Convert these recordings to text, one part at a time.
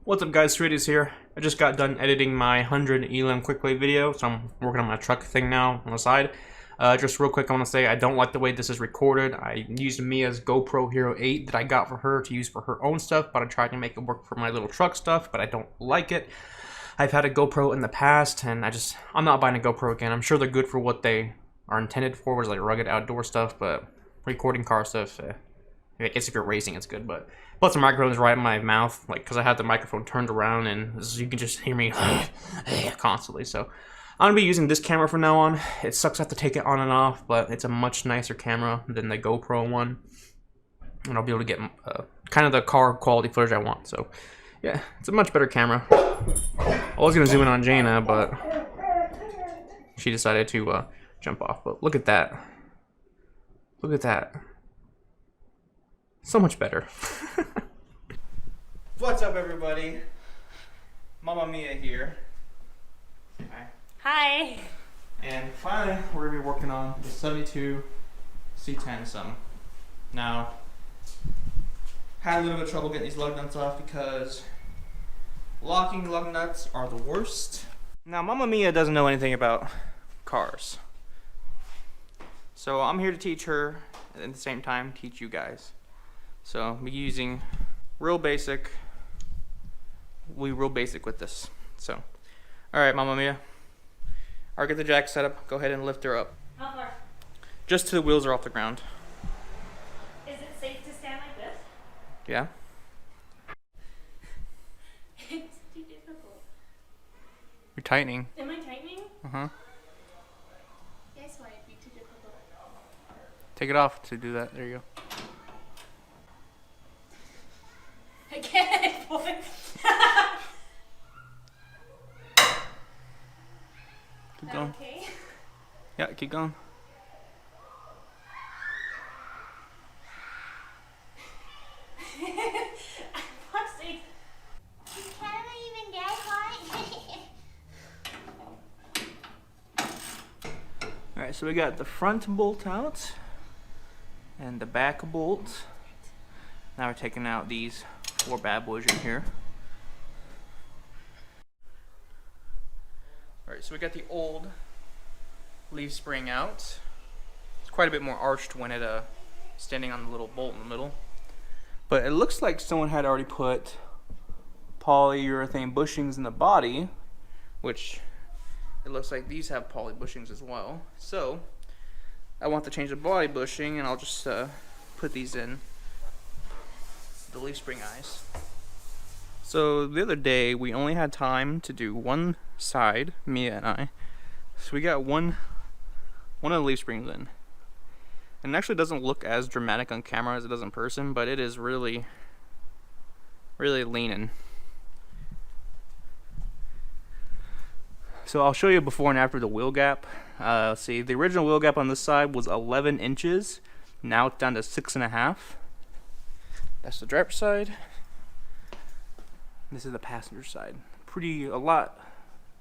What's up guys, Sweeties here. I just got done editing my 100 elim quickly video, so I'm working on my truck thing now on the side. Just real quick, I want to say I don't like the way this is recorded. I used Mia's GoPro Hero 8 that I got for her to use for her own stuff, but I tried to make it work for my little truck stuff, but I don't like it. I've had a GoPro in the past, and I'm not buying a GoPro again. I'm sure they're good for what they are intended for, which is like rugged outdoor stuff, but recording car stuff, I guess if you're racing, it's good, but plus the microphone is right in my mouth, like, because I had the microphone turned around, and you can just hear me constantly, so I'm going to be using this camera from now on. It sucks I have to take it on and off, but it's a much nicer camera than the GoPro one, and I'll be able to get kind of the car quality footage I want, so yeah, it's a much better camera. I was going to zoom in on Jaina, but she decided to jump off, but look at that. Look at that. So much better. What's up, everybody? Mama Mia here. Hi. Hi. And finally, we're gonna be working on the 72 C10 some. Now, had a little bit of trouble getting these lug nuts off because locking lug nuts are the worst. Now, Mama Mia doesn't know anything about cars, so I'm here to teach her and at the same time teach you guys. So I'll be using real basic with this. So, alright, Mama Mia. Alright, get the jack set up. Go ahead and lift her up. How far? Just till the wheels are off the ground. Is it safe to stand like this? Yeah? It's too difficult. You're tightening. Am I tightening? Uh-huh. That's why it'd be too difficult. Take it off to do that. There you go. I can't, boy. Keep going. Okay. Yeah, keep going. Fuck's sake. You can't even get hot. Alright, so we got the front bolt out and the back bolt. Now we're taking out these 4 bad boys in here. Alright, so we got the old leaf spring out. It's quite a bit more arched when it standing on the little bolt in the middle. But it looks like someone had already put polyurethane bushings in the body, which it looks like these have poly bushings as well. So I want to change the body bushing, and I'll just put these in the leaf spring eyes. So the other day we only had time to do one side, Mia and I. So we got one of the leaf springs in. And it actually doesn't look as dramatic on camera as it does in person, but it is really leaning. So I'll show you before and after the wheel gap. See, the original wheel gap on this side was 11 inches. Now it's down to 6.5. That's the driver's side. This is the passenger side. A lot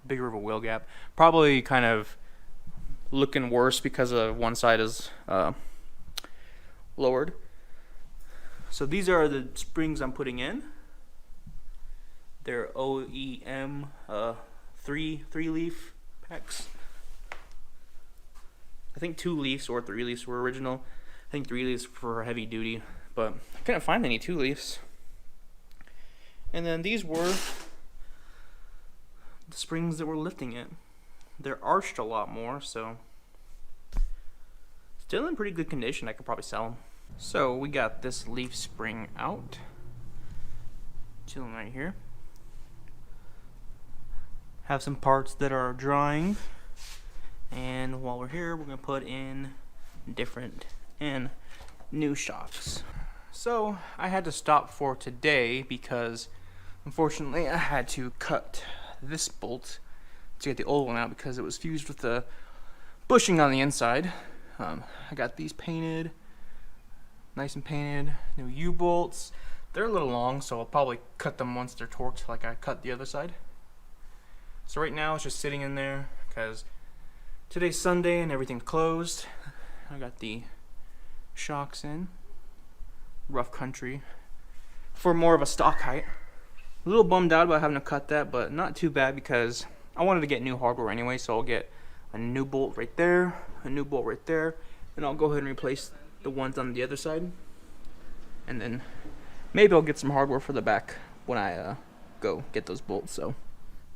bigger of a wheel gap. Probably kind of looking worse because of one side is lowered. So these are the springs I'm putting in. They're OEM 3 leaf packs. I think 2 leaves or 3 leaves were original. I think 3 leaves for heavy duty, but I couldn't find any 2 leaves. And then these were the springs that were lifting it. They're arched a lot more, so still in pretty good condition. I could probably sell them. So we got this leaf spring out, chilling right here. Have some parts that are drying, and while we're here, we're gonna put in different and new shocks. So I had to stop for today because unfortunately I had to cut this bolt to get the old one out because it was fused with the bushing on the inside. I got these painted, nice and painted, new U-bolts. They're a little long, so I'll probably cut them once they're torqued like I cut the other side. So right now it's just sitting in there because today's Sunday and everything's closed. I got the shocks in, rough country, for more of a stock height. A little bummed out about having to cut that, but not too bad because I wanted to get new hardware anyway, so I'll get a new bolt right there, a new bolt right there, and I'll go ahead and replace the ones on the other side. And then maybe I'll get some hardware for the back when I go get those bolts. So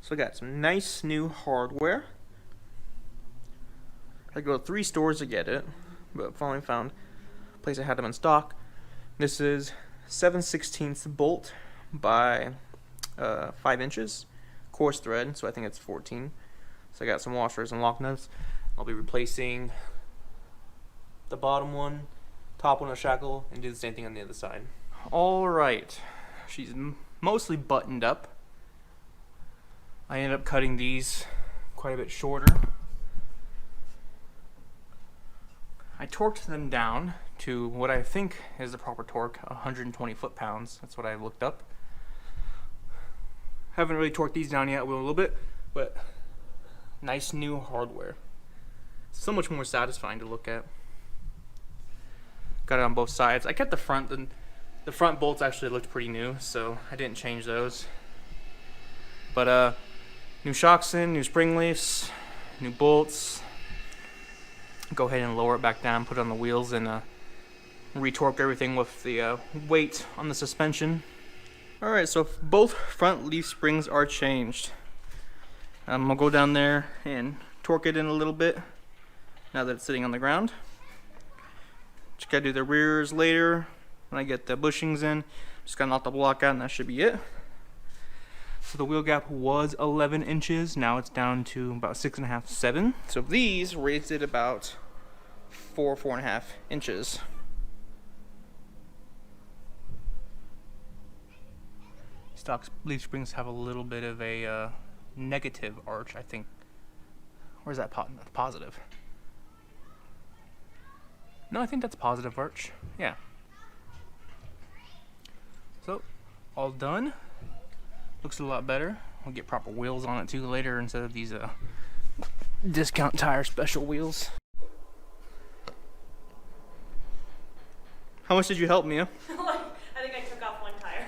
I got some nice new hardware. I go to 3 stores to get it, but finally found a place that had them in stock. This is 7/16 bolt by 5 inches, coarse thread, so I think it's 14. So I got some washers and lock nuts. I'll be replacing the bottom one, top one, a shackle, and do the same thing on the other side. All right, she's mostly buttoned up. I ended up cutting these quite a bit shorter. I torqued them down to what I think is the proper torque, 120 foot-pounds. That's what I looked up. Haven't really torqued these down yet. I will a little bit, but nice new hardware. So much more satisfying to look at. Got it on both sides. I kept the front. The front bolts actually looked pretty new, so I didn't change those. But new shocks in, new spring leaves, new bolts. Go ahead and lower it back down, put it on the wheels, and retorque everything with the weight on the suspension. Alright, so both front leaf springs are changed. I'll go down there and torque it in a little bit now that it's sitting on the ground. Just gotta do the rears later when I get the bushings in. Just gotta knock the block out and that should be it. So the wheel gap was 11 inches. Now it's down to about 6.5, 7. So these raised it about 4.5 inches. Stock leaf springs have a little bit of a negative arch, I think. Where's that positive? No, I think that's positive arch. Yeah. So, all done. Looks a lot better. We'll get proper wheels on it too later instead of these discount tire special wheels. How much did you help me? I think I took off one tire.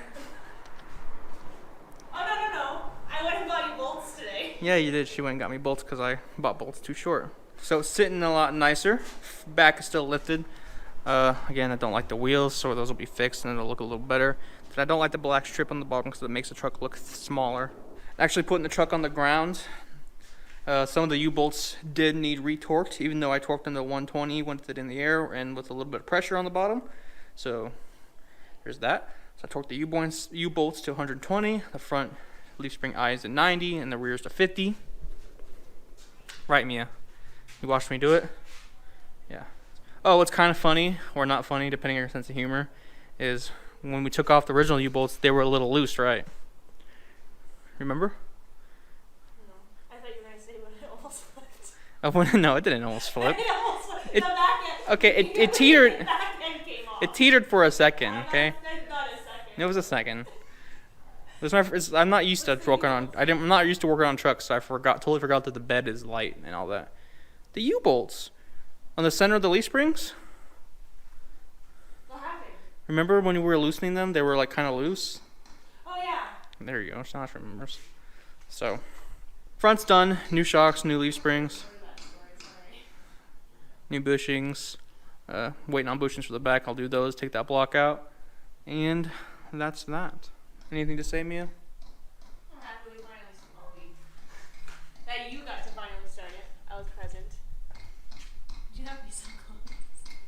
Oh, no. I went and bought you bolts today. Yeah, you did. She went and got me bolts because I bought bolts too short. So it's sitting a lot nicer. Back is still lifted. Again, I don't like the wheels, so those will be fixed and it'll look a little better. But I don't like the black strip on the bottom because it makes the truck look smaller. Actually putting the truck on the ground, some of the U-bolts did need retorqued, even though I torqued them to 120 with it in the air and with a little bit of pressure on the bottom. So there's that. So I torqued the U-bolts to 120, the front leaf spring eyes at 90, and the rears to 50. Right, Mia? You watched me do it? Yeah. Oh, what's kind of funny, or not funny, depending on your sense of humor, is when we took off the original U-bolts, they were a little loose, right? Remember? No. I thought you were going to say when it almost flipped. Oh, no, it didn't almost flip. It almost flipped. It- The back end. Okay, it teetered. The back end came off. It teetered for a second, okay? That's not a second. It was a second. It was my first, I'm not used to working on. I'm not used to working on trucks, so I totally forgot that the bed is light and all that. The U-bolts on the center of the leaf springs. What happened? Remember when we were loosening them? They were like kind of loose. Oh, yeah. There you go. Josh remembers. So, front's done. New shocks, new leaf springs, That story, sorry. new bushings. Waiting on bushings for the back. I'll do those. Take that block out, and that's that. Anything to say, Mia? I'm happy we finally that you got to finally start it. I was present. Did you have to be so close?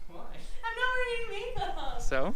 Why? I've never even made those. So.